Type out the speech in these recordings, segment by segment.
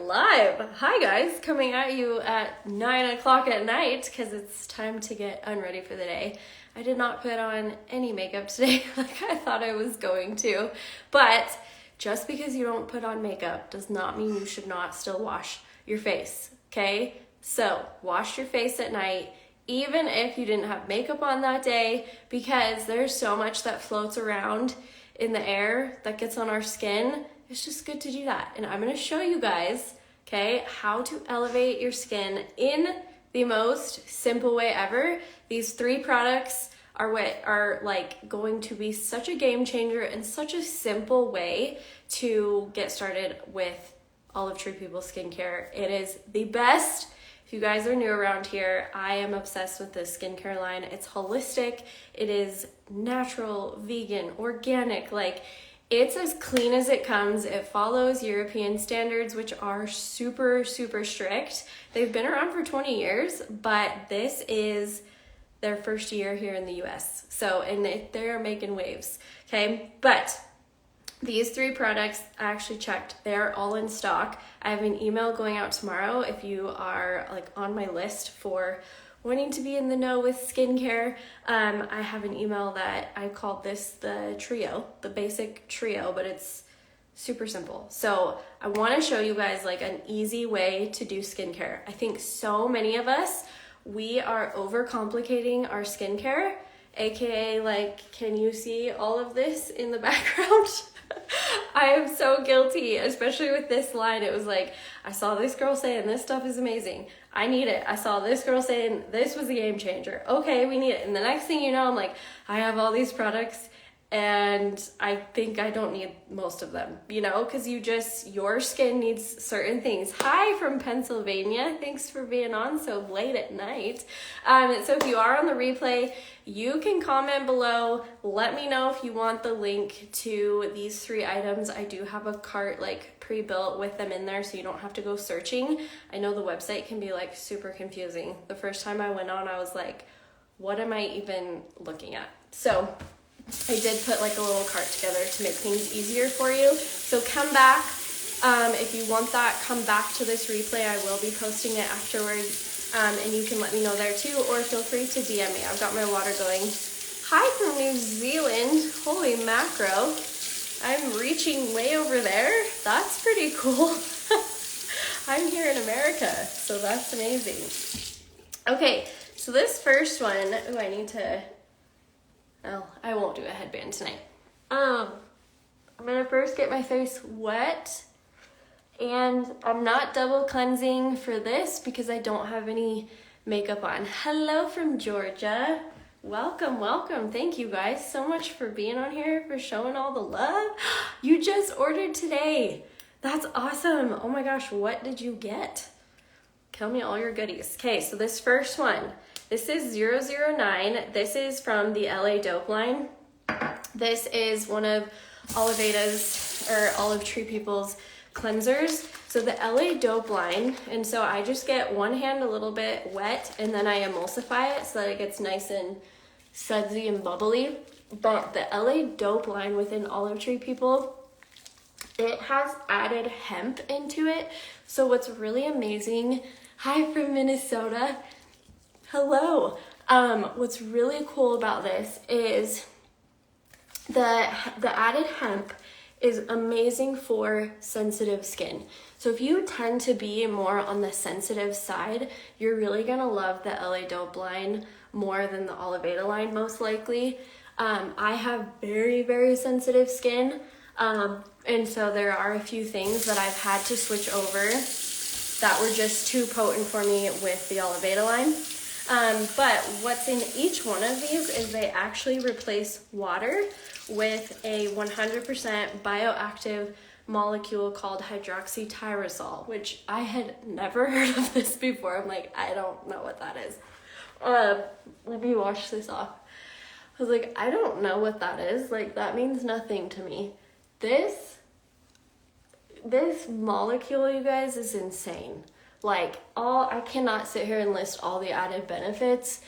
live. Hi guys, coming at you at 9 o'clock at night because it's time to get unready for the day. I did not put on any makeup today like I thought I was going to, but just because you don't put on makeup does not mean you should not still wash your face, okay? So wash your face at night, even if you didn't have makeup on that day, because there's so much that floats around in the air that gets on our skin. It's just good to do that. And I'm gonna show you guys, okay, how to elevate your skin in the most simple way ever. These 3 products are what are like going to be such a game changer and such a simple way to get started with Olive Tree People skincare. It is the best. If you guys are new around here, I am obsessed with this skincare line. It's holistic, it is natural, vegan, organic, like it's as clean as it comes. It follows European standards, which are super, super strict. They've been around for 20 years, but this is their first year here in the US. So, and they're making waves, okay? But these 3 products, I actually checked, they're all in stock. I have an email going out tomorrow if you are like on my list for wanting to be in the know with skincare. I have an email that I called this the trio, the basic trio, but it's super simple. So I want to show you guys like an easy way to do skincare. I think so many of us, we are overcomplicating our skincare, aka like, can you see all of this in the background? I am so guilty, especially with this line. It was like, I saw this girl saying this stuff is amazing. I need it. I saw this girl saying this was a game changer. Okay, we need it. And the next thing you know, I'm like, I have all these products and I think I don't need most of them, you know, because your skin needs certain things. Hi from Pennsylvania. Thanks for being on so late at night. So if you are on the replay, you can comment below. Let me know if you want the link to these 3 items. I do have a cart like pre-built with them in there so you don't have to go searching. I know the website can be like super confusing. The first time I went on, I was like, what am I even looking at? So I did put like a little cart together to make things easier for you. So come back. If you want that, come back to this replay. I will be posting it afterwards. And you can let me know there too, or feel free to DM me. I've got my water going. Hi from New Zealand. Holy macro. I'm reaching way over there. That's pretty cool. I'm here in America, so that's amazing. Okay, so this first one, I won't do a headband tonight. I'm gonna first get my face wet, and I'm not double cleansing for this because I don't have any makeup on. Hello from Georgia. Welcome, welcome. Thank you guys so much for being on here, for showing all the love. You just ordered today. That's awesome. Oh my gosh, what did you get? Tell me all your goodies. Okay, so this first one, this is 009. This is from the LA Dope line. This is one of Oliveda's or Olive Tree People's cleansers. So the LA Dope line, and so I just get one hand a little bit wet and then I emulsify it so that it gets nice and sudsy and bubbly. But the LA Dope line within Olive Tree People, it has added hemp into it. So what's really amazing, hi from Minnesota, hello. What's really cool about this is the added hemp is amazing for sensitive skin. So if you tend to be more on the sensitive side, you're really gonna love the LA Dope line more than the Oliveda line, most likely. I have very, very sensitive skin, and so there are a few things that I've had to switch over that were just too potent for me with the Oliveda line. But what's in each one of these is they actually replace water with a 100% bioactive molecule called hydroxytyrosol, which I had never heard of this before. I'm like, I don't know what that is. Let me wash this off. I was like, I don't know what that is. Like, that means nothing to me. This molecule, you guys, is insane. Like, I cannot sit here and list all the added benefits.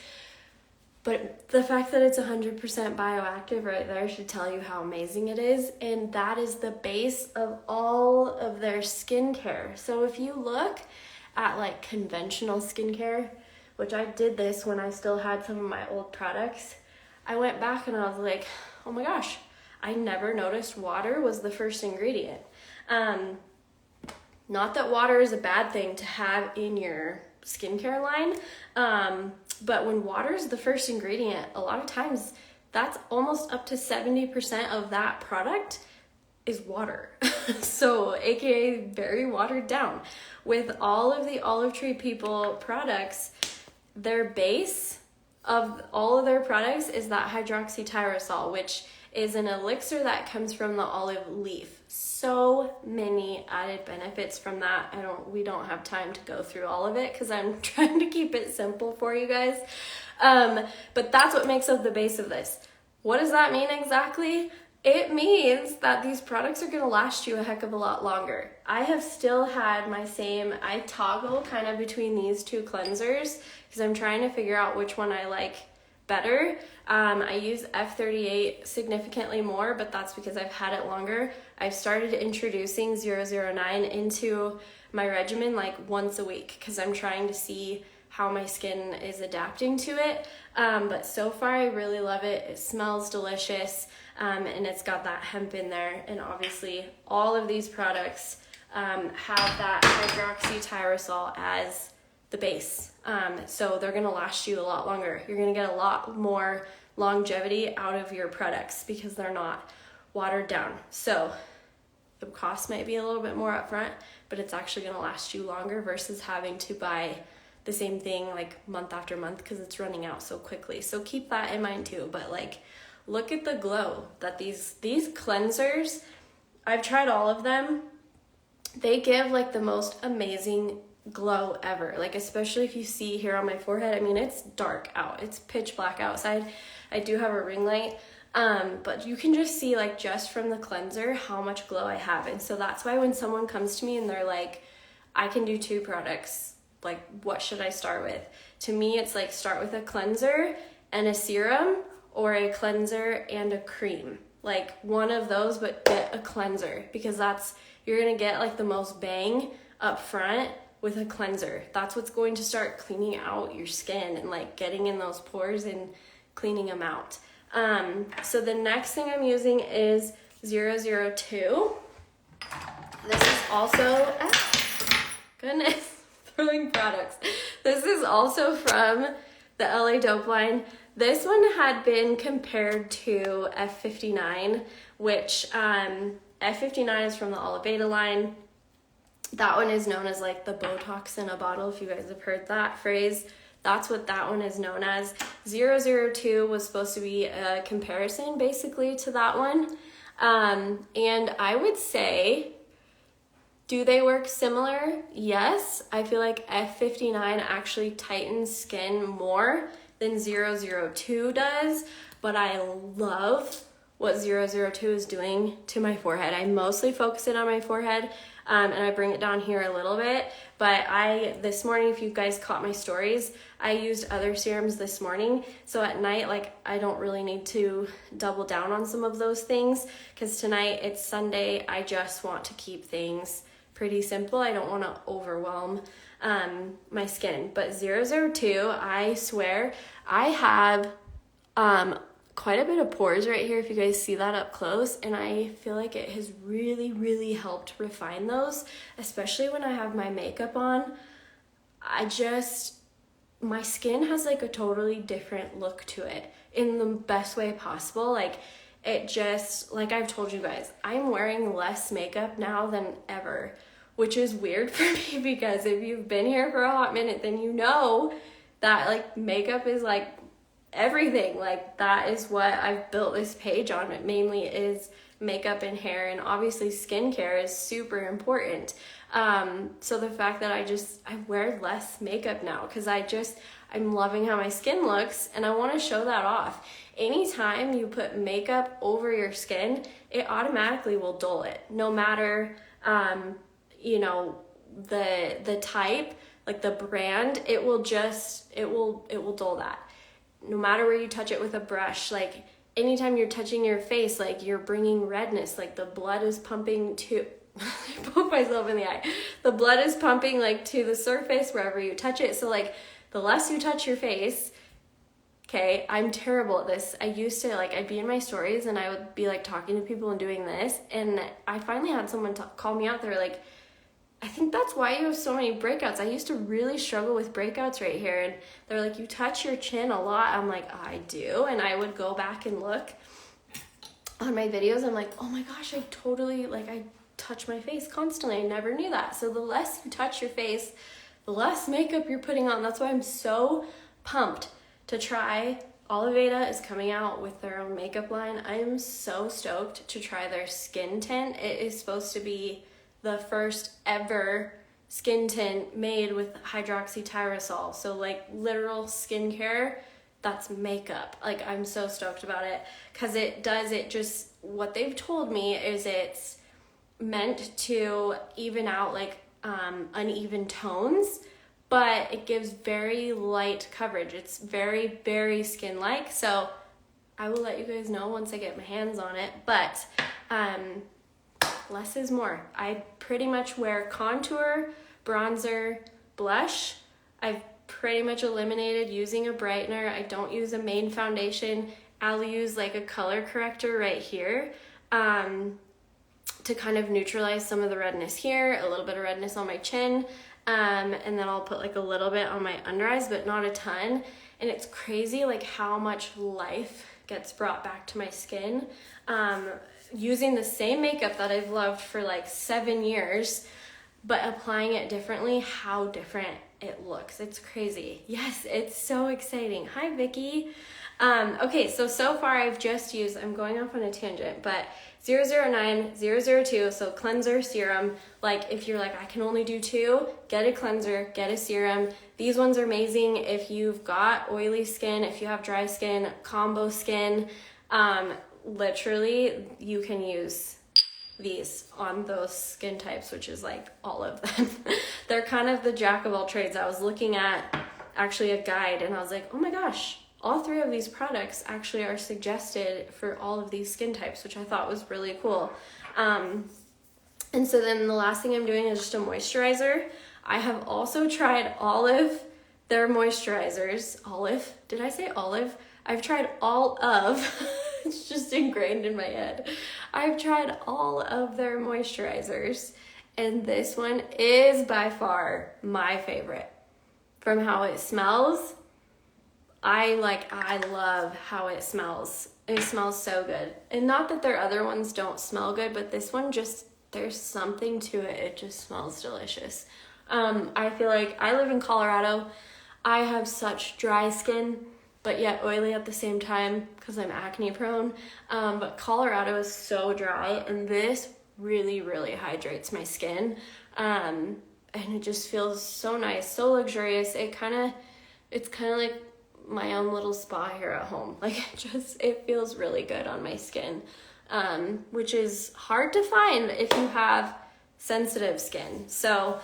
But the fact that it's 100% bioactive right there should tell you how amazing it is. And that is the base of all of their skincare. So if you look at like conventional skincare, which I did this when I still had some of my old products, I went back and I was like, oh my gosh, I never noticed water was the first ingredient. Not that water is a bad thing to have in your skincare line, but when water is the first ingredient, a lot of times that's almost up to 70% of that product is water. So aka very watered down. With all of the Olive Tree People products, their base of all of their products is that hydroxytyrosol, which is an elixir that comes from the olive leaf. So many added benefits from that. We don't have time to go through all of it because I'm trying to keep it simple for you guys. But that's what makes up the base of this. What does that mean exactly? It means that these products are going to last you a heck of a lot longer. I have still had I toggle kind of between these two cleansers because I'm trying to figure out which one I like better. I use F38 significantly more, but that's because I've had it longer. I've started introducing 009 into my regimen like once a week because I'm trying to see how my skin is adapting to it. But so far I really love it. It smells delicious, and it's got that hemp in there. And obviously all of these products have that hydroxytyrosol as the base. So they're gonna last you a lot longer. You're gonna get a lot more longevity out of your products because they're not watered down. So the cost might be a little bit more upfront, but it's actually gonna last you longer versus having to buy the same thing like month after month because it's running out so quickly. So keep that in mind too. But like, look at the glow that these cleansers, I've tried all of them. They give like the most amazing glow ever. Like, especially if you see here on my forehead, I mean, it's dark out. It's pitch black outside. I do have a ring light. But you can just see like just from the cleanser how much glow I have. And so that's why when someone comes to me and they're like, I can do 2 products, like what should I start with? To me, it's like start with a cleanser and a serum, or a cleanser and a cream. Like one of those, but get a cleanser because you're gonna get like the most bang up front with a cleanser. That's what's going to start cleaning out your skin and like getting in those pores and cleaning them out. So the next thing I'm using is 002. This is also, goodness, throwing products. This is also from the LA Dope line. This one had been compared to F59, which F59 is from the Oliveda line. That one is known as like the Botox in a bottle, if you guys have heard that phrase. That's what that one is known as. 002 was supposed to be a comparison basically to that one. And I would say, do they work similar? Yes. I feel like F59 actually tightens skin more than 002 does, but I love what 002 is doing to my forehead. I mostly focus it on my forehead, and I bring it down here a little bit, but this morning, if you guys caught my stories, I used other serums this morning, so at night, like, I don't really need to double down on some of those things, because tonight, it's Sunday, I just want to keep things pretty simple. I don't want to overwhelm my skin. But 002, I swear, I have quite a bit of pores right here, if you guys see that up close, and I feel like it has really, really helped refine those, especially when I have my makeup on. My skin has like a totally different look to it in the best way possible. Like, like I've told you guys, I'm wearing less makeup now than ever, which is weird for me because if you've been here for a hot minute, then you know that like makeup is like everything. Like, that is what I've built this page on. It mainly is makeup and hair, and obviously skincare is super important. So the fact that I wear less makeup now because I'm loving how my skin looks, and I want to show that off. Anytime you put makeup over your skin, it automatically will dull it, no matter the type, like the brand. It will dull that. no matter where you touch it with a brush, like anytime you're touching your face, like you're bringing redness, like the blood is pumping to, I poked myself in the eye. The blood is pumping like to the surface wherever you touch it. So like the less you touch your face, okay, I'm terrible at this. I used to like, I'd be in my stories and I would be like talking to people and doing this. And I finally had someone call me out. They're like, I think that's why you have so many breakouts. I used to really struggle with breakouts right here. And they're like, you touch your chin a lot. I'm like, I do. And I would go back and look on my videos. I'm like, oh my gosh, I totally, like, I touch my face constantly. I never knew that. So the less you touch your face, the less makeup you're putting on. That's why I'm so pumped to try. Oliveda is coming out with their own makeup line. I am so stoked to try their skin tint. It is supposed to be the first ever skin tint made with hydroxytyrosol. So like literal skincare, that's makeup. Like I'm so stoked about it because what they've told me is it's meant to even out like uneven tones, but it gives very light coverage. It's very, very skin-like. So I will let you guys know once I get my hands on it, but less is more. I pretty much wear contour, bronzer, blush. I've pretty much eliminated using a brightener. I don't use a main foundation. I'll use like a color corrector right here to kind of neutralize some of the redness here, a little bit of redness on my chin, and then I'll put like a little bit on my under eyes, but not a ton. And it's crazy like how much life gets brought back to my skin. Using the same makeup that I've loved for like 7 years, but applying it differently, how different it looks. It's crazy. Yes, it's so exciting. Hi, Vicky. Okay, so far I've just used, I'm going off on a tangent, but 009, 002, so cleanser, serum. Like if you're like, I can only do 2, get a cleanser, get a serum. These ones are amazing if you've got oily skin, if you have dry skin, combo skin. Literally, you can use these on those skin types, which is like all of them. They're kind of the jack of all trades. I was looking at actually a guide and I was like, oh my gosh, all 3 of these products actually are suggested for all of these skin types, which I thought was really cool. And so then the last thing I'm doing is just a moisturizer. I have also tried Olive, their moisturizers. Olive? Did I say Olive? I've tried all of, it's just ingrained in my head. I've tried all of their moisturizers, and this one is by far my favorite. From how it smells, I love how it smells. It smells so good. And not that their other ones don't smell good, but this one just, there's something to it. It just smells delicious. I feel like I live in Colorado. I have such dry skin, but yet oily at the same time because I'm acne prone. But Colorado is so dry, and this really, really hydrates my skin. And it just feels so nice, so luxurious. It's kind of like my own little spa here at home. Like it feels really good on my skin, which is hard to find if you have sensitive skin. So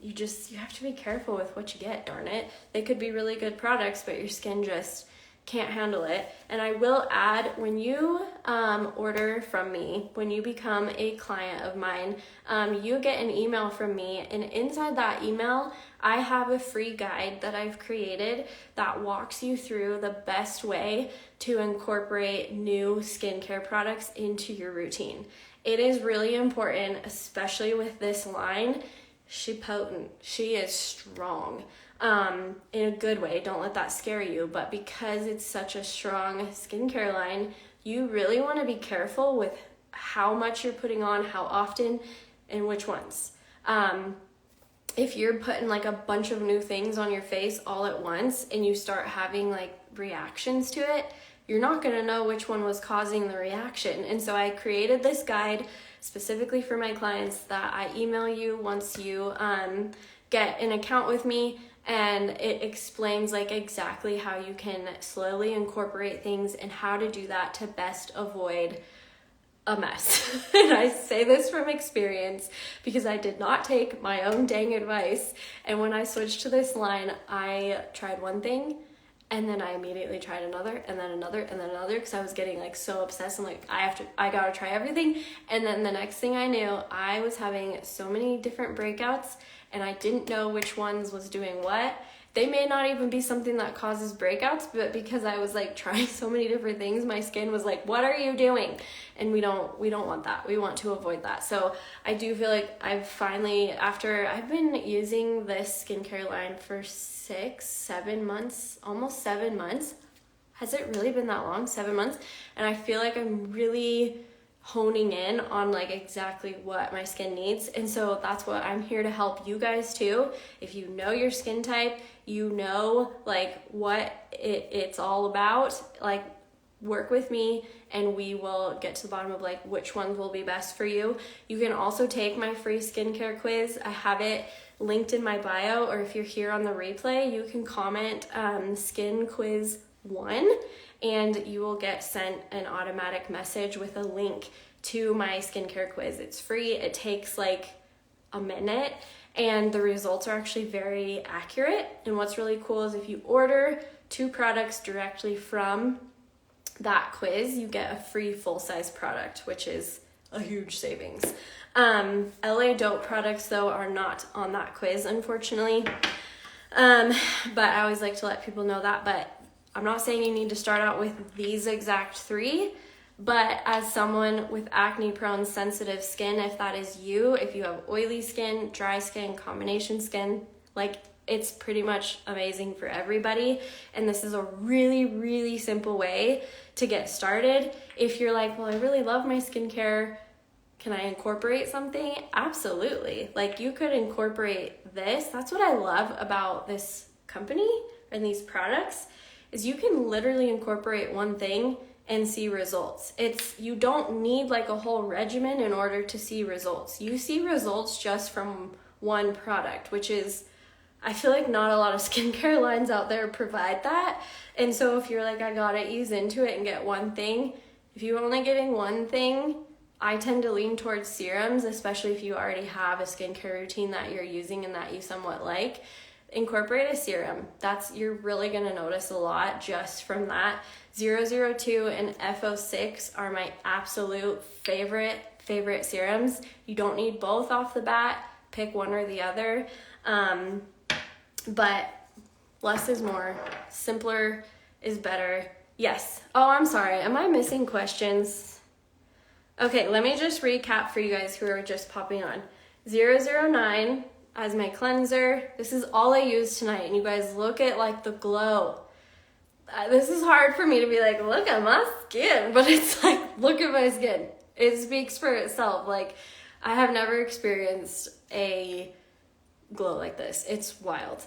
you have to be careful with what you get, darn it. They could be really good products, but your skin just can't handle it. And I will add, when you order from me, when you become a client of mine, you get an email from me, and inside that email, I have a free guide that I've created that walks you through the best way to incorporate new skincare products into your routine. It is really important, especially with this line. She's potent. She is strong. In a good way. Don't let that scare you. But because it's such a strong skincare line, you really want to be careful with how much you're putting on, how often, and which ones. If you're putting like a bunch of new things on your face all at once and you start having like reactions to it, you're not going to know which one was causing the reaction. And so I created this guide specifically for my clients that I email you once you get an account with me, and it explains like exactly how you can slowly incorporate things and how to do that to best avoid a mess. And I say this from experience because I did not take my own dang advice. And when I switched to this line, I tried one thing And then I immediately tried another, and then another, and then another, because I was getting like so obsessed. I'm like, I gotta try everything. And then the next thing I knew, I was having so many different breakouts, and I didn't know which ones was doing what. They may not even be something that causes breakouts, but because I was like trying so many different things, my skin was like, what are you doing? And we don't want that. We want to avoid that. So I do feel like I've finally, after I've been using this skincare line for 7 months, almost 7 months. Has it really been that long? 7 months? And I feel like I'm really honing in on like exactly what my skin needs. And so that's what I'm here to help you guys too. If you know your skin type, you know like what it's all about, like work with me and we will get to the bottom of like which ones will be best for you. You can also take my free skincare quiz. I have it linked in my bio, or if you're here on the replay, you can comment Skin Quiz 1 and you will get sent an automatic message with a link to my skincare quiz. It's free. It takes like a minute and the results are actually very accurate. And what's really cool is if you order 2 products directly from that quiz, you get a free full-size product, which is a huge savings. LA Dope products though are not on that quiz, unfortunately. But I always like to let people know that, but I'm not saying you need to start out with these exact 3, but as someone with acne prone sensitive skin, if that is you, if you have oily skin, dry skin, combination skin, like it's pretty much amazing for everybody. And this is a really, really simple way to get started. If you're like, well, I really love my skincare, can I incorporate something? Absolutely. Like you could incorporate this. That's what I love about this company and these products is you can literally incorporate one thing and see results. You don't need like a whole regimen in order to see results. You see results just from one product, which is, I feel like not a lot of skincare lines out there provide that. And so if you're like, I gotta ease into it and get one thing, if you're only getting one thing, I tend to lean towards serums, especially if you already have a skincare routine that you're using and that you somewhat like. Incorporate a serum. You're really gonna notice a lot just from that. 002 and FO6 are my absolute favorite serums. You don't need both off the bat. Pick one or the other. But less is more. Simpler is better. Yes. Oh, I'm sorry. Am I missing questions? Okay, let me just recap for you guys who are just popping on. 009 as my cleanser. This is all I use tonight. And you guys look at like the glow. This is hard for me to be like, look at my skin. But it's like, look at my skin. It speaks for itself. Like, I have never experienced a glow like this. It's wild.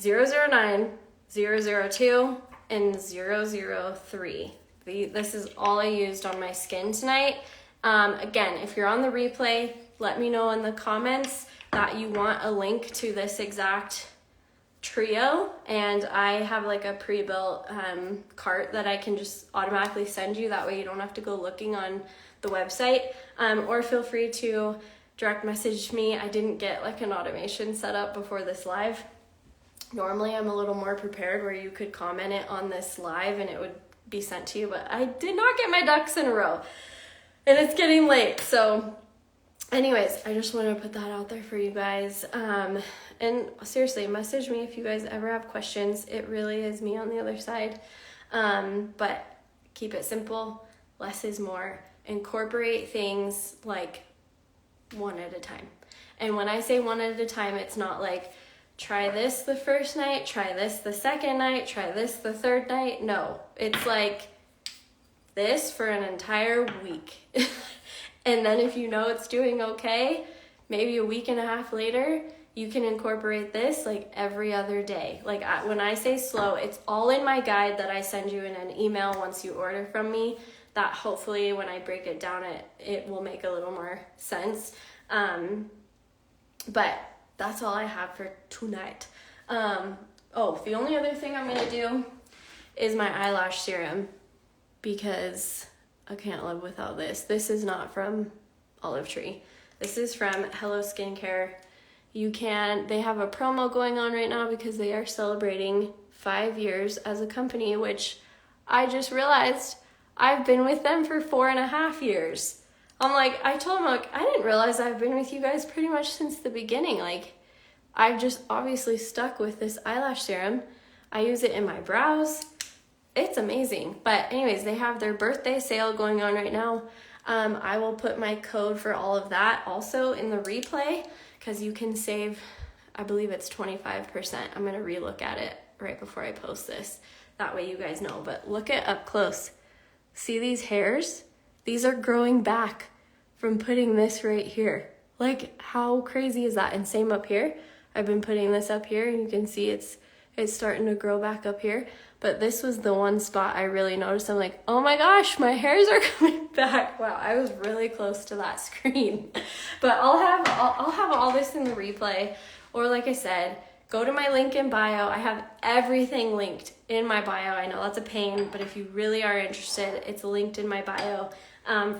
009, 002, and 003. This is all I used on my skin tonight. Again, if you're on the replay, let me know in the comments that you want a link to this exact trio, and I have like a pre-built cart that I can just automatically send you. That way you don't have to go looking on the website, or feel free to direct message me. I didn't get like an automation set up before this live. Normally I'm a little more prepared where you could comment it on this live and it would be sent to you, but I did not get my ducks in a row and it's getting late. So anyways, I just want to put that out there for you guys. And seriously, message me if you guys ever have questions. It really is me on the other side. But keep it simple. Less is more. Incorporate things like one at a time. And when I say one at a time, it's not like try this the first night, try this the second night, try this the third night. No, it's like this for an entire week. And then if you know it's doing okay, maybe a week and a half later, you can incorporate this like every other day. Like when I say slow, it's all in my guide that I send you in an email once you order from me, that hopefully when I break it down, it will make a little more sense. But that's all I have for tonight. The only other thing I'm gonna do is my eyelash serum, because I can't live without this. This is not from Olive Tree. This is from Hello Skincare. They have a promo going on right now because they are celebrating 5 years as a company, which I just realized I've been with them for 4.5 years. I'm like, I told him, like, I didn't realize I've been with you guys pretty much since the beginning. Like, I've just obviously stuck with this eyelash serum. I use it in my brows. It's amazing. But anyways, they have their birthday sale going on right now. I will put my code for all of that also in the replay, because you can save, I believe it's 25%. I'm going to relook at it right before I post this. That way you guys know. But look at up close. See these hairs? These are growing back from putting this right here. Like, how crazy is that? And same up here. I've been putting this up here, and you can see it's starting to grow back up here. But this was the one spot I really noticed. I'm like, oh my gosh, my hairs are coming back. Wow, I was really close to that screen. But I'll have all this in the replay. Or like I said, go to my link in bio. I have everything linked in my bio. I know that's a pain, but if you really are interested, it's linked in my bio.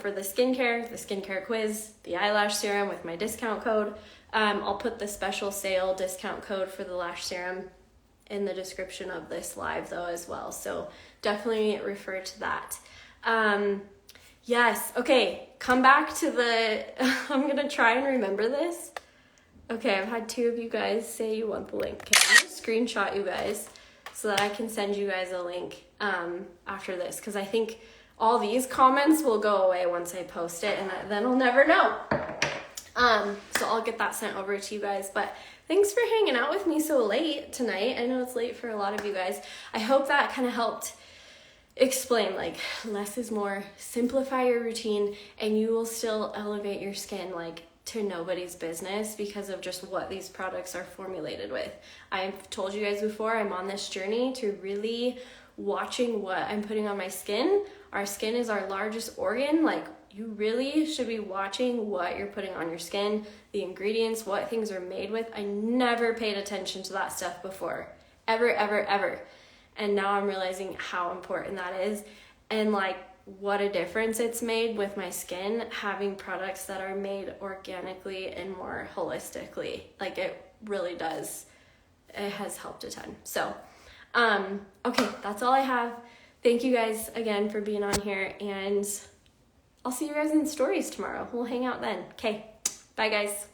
For the skincare quiz, the eyelash serum with my discount code. I'll put the special sale discount code for the lash serum in the description of this live though as well. So definitely refer to that. Yes, okay, come back to the, I'm gonna try and remember this. Okay, I've had 2 of you guys say you want the link. Okay, I'm gonna screenshot you guys so that I can send you guys a link after this, because I think all these comments will go away once I post it, and then I'll never know. So I'll get that sent over to you guys. But thanks for hanging out with me so late tonight. I know it's late for a lot of you guys. I hope that kind of helped explain, like, less is more. Simplify your routine, and you will still elevate your skin like to nobody's business because of just what these products are formulated with. I've told you guys before, I'm on this journey to really watching what I'm putting on my skin. Our skin is our largest organ. Like, you really should be watching what you're putting on your skin, the ingredients, what things are made with. I never paid attention to that stuff before, ever. And now I'm realizing how important that is, and like what a difference it's made with my skin, having products that are made organically and more holistically. Like, it really does. It has helped a ton. So, okay, that's all I have. Thank you guys again for being on here, and I'll see you guys in stories tomorrow. We'll hang out then. Okay, bye guys.